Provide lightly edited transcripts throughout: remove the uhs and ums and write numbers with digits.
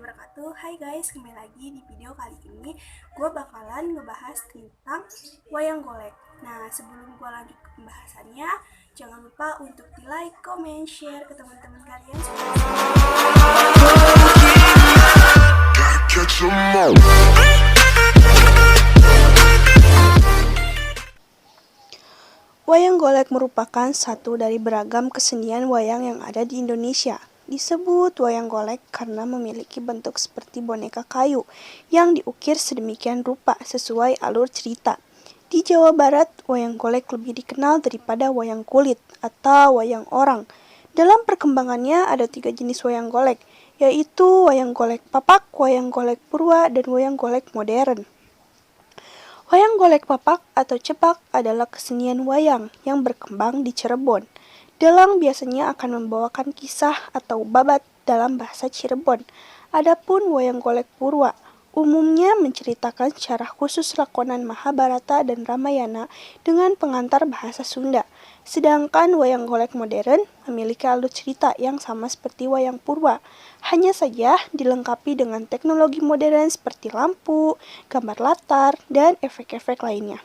wabarakatuh. Hai guys, kembali lagi di video kali ini. Gue bakalan ngebahas tentang wayang golek. Nah, sebelum gue lanjut ke pembahasannya, jangan lupa untuk di like, comment, share ke teman-teman kalian. Wayang golek merupakan satu dari beragam kesenian wayang yang ada di Indonesia. Disebut wayang golek karena memiliki bentuk seperti boneka kayu yang diukir sedemikian rupa sesuai alur cerita. Di Jawa Barat, wayang golek lebih dikenal daripada wayang kulit atau wayang orang. Dalam perkembangannya ada 3 jenis wayang golek, yaitu wayang golek papak, wayang golek purwa, dan wayang golek modern. Wayang golek papak atau cepak adalah kesenian wayang yang berkembang di Cirebon. Dalang biasanya akan membawakan kisah atau babat dalam bahasa Cirebon. Adapun wayang golek purwa umumnya menceritakan secara khusus lakonan Mahabharata dan Ramayana dengan pengantar bahasa Sunda. Sedangkan wayang golek modern memiliki alur cerita yang sama seperti wayang purwa, hanya saja dilengkapi dengan teknologi modern seperti lampu, gambar latar, dan efek-efek lainnya.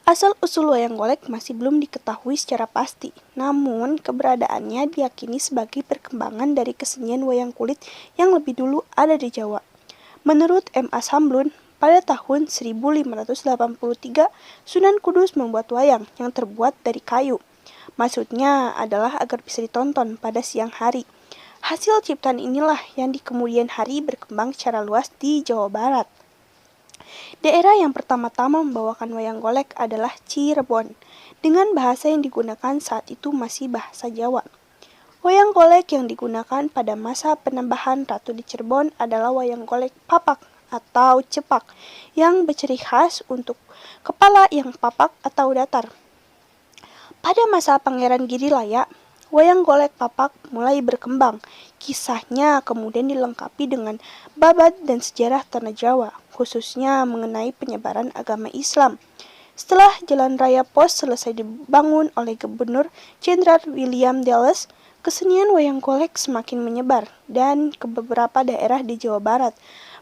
Asal-usul wayang golek masih belum diketahui secara pasti, namun keberadaannya diyakini sebagai perkembangan dari kesenian wayang kulit yang lebih dulu ada di Jawa. Menurut M.A. Samblun, pada tahun 1583, Sunan Kudus membuat wayang yang terbuat dari kayu. Maksudnya adalah agar bisa ditonton pada siang hari. Hasil ciptaan inilah yang di kemudian hari berkembang secara luas di Jawa Barat. Daerah yang pertama-tama membawakan wayang golek adalah Cirebon, dengan bahasa yang digunakan saat itu masih bahasa Jawa. Wayang golek yang digunakan pada masa penambahan ratu di Cirebon adalah wayang golek papak atau cepak, yang berciri khas untuk kepala yang papak atau datar. Pada masa Pangeran Girilaya, wayang golek papak mulai berkembang. Kisahnya kemudian dilengkapi dengan babat dan sejarah tanah Jawa, khususnya mengenai penyebaran agama Islam. Setelah Jalan Raya Pos selesai dibangun oleh Gubernur Jenderal William Dallas, kesenian wayang golek semakin menyebar dan ke beberapa daerah di Jawa Barat.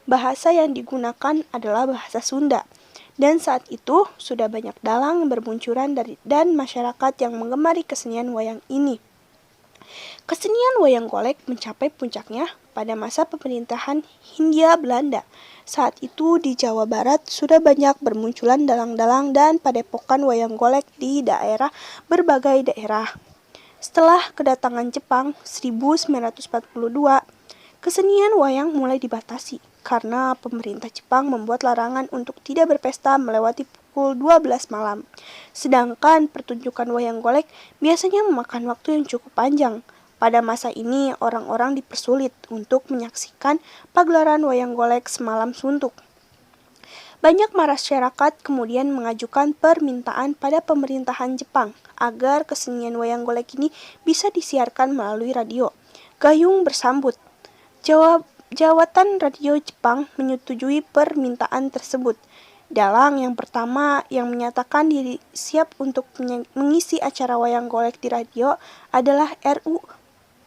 Bahasa yang digunakan adalah bahasa Sunda. Dan saat itu sudah banyak dalang bermunculan dan masyarakat yang menggemari kesenian wayang ini. Kesenian wayang golek mencapai puncaknya pada masa pemerintahan Hindia Belanda. Saat itu di Jawa Barat sudah banyak bermunculan dalang-dalang dan padepokan wayang golek di berbagai daerah. Setelah kedatangan Jepang 1942, kesenian wayang mulai dibatasi karena pemerintah Jepang membuat larangan untuk tidak berpesta melewati pukul 12 malam. Sedangkan pertunjukan wayang golek biasanya memakan waktu yang cukup panjang. Pada masa ini, orang-orang dipersulit untuk menyaksikan pagelaran wayang golek semalam suntuk. Banyak masyarakat kemudian mengajukan permintaan pada pemerintahan Jepang agar kesenian wayang golek ini bisa disiarkan melalui radio. Gayung bersambut. Jawatan Radio Jepang menyetujui permintaan tersebut. Dalang yang pertama yang menyatakan diri siap untuk mengisi acara wayang golek di radio adalah R.U.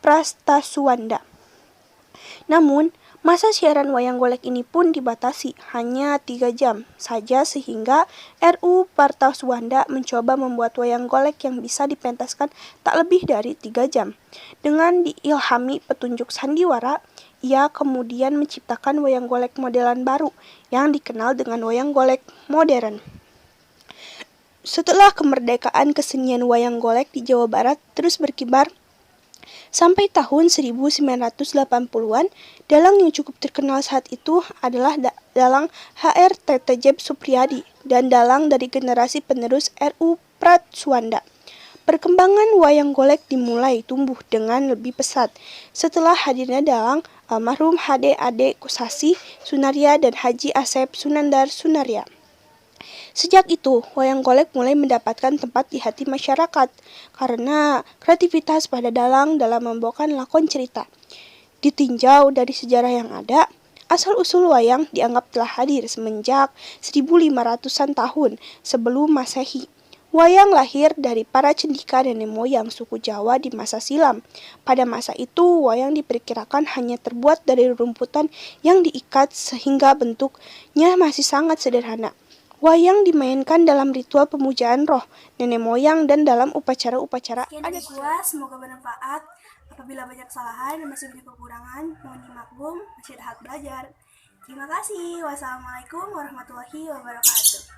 Prastasuwanda. Namun, masa siaran wayang golek ini pun dibatasi hanya 3 jam saja sehingga R.U. Prastasuwanda mencoba membuat wayang golek yang bisa dipentaskan tak lebih dari 3 jam. Dengan diilhami petunjuk sandiwara, ia kemudian menciptakan wayang golek modelan baru yang dikenal dengan wayang golek modern. Setelah kemerdekaan, kesenian wayang golek di Jawa Barat terus berkibar sampai tahun 1980-an. Dalang yang cukup terkenal saat itu adalah dalang H.R. Tetejeb Supriyadi dan dalang dari generasi penerus R.U. Prastasuwanda. Perkembangan wayang golek dimulai tumbuh dengan lebih pesat setelah hadirnya dalang almarhum H.D. Ade Kosasih Sunaria dan Haji Asep Sunandar Sunaria. Sejak itu, wayang golek mulai mendapatkan tempat di hati masyarakat karena kreativitas pada dalang dalam membawakan lakon cerita. Ditinjau dari sejarah yang ada, asal-usul wayang dianggap telah hadir semenjak 1500-an tahun sebelum Masehi. Wayang lahir dari para cendika nenek moyang suku Jawa di masa silam. Pada masa itu, wayang diperkirakan hanya terbuat dari rumputan yang diikat sehingga bentuknya masih sangat sederhana. Wayang dimainkan dalam ritual pemujaan roh nenek moyang dan dalam upacara-upacara adat. Semoga bermanfaat. Apabila banyak kesalahan dan masih banyak kekurangan, mohon dimaklum, masih ada hak belajar. Terima kasih. Wassalamualaikum warahmatullahi wabarakatuh.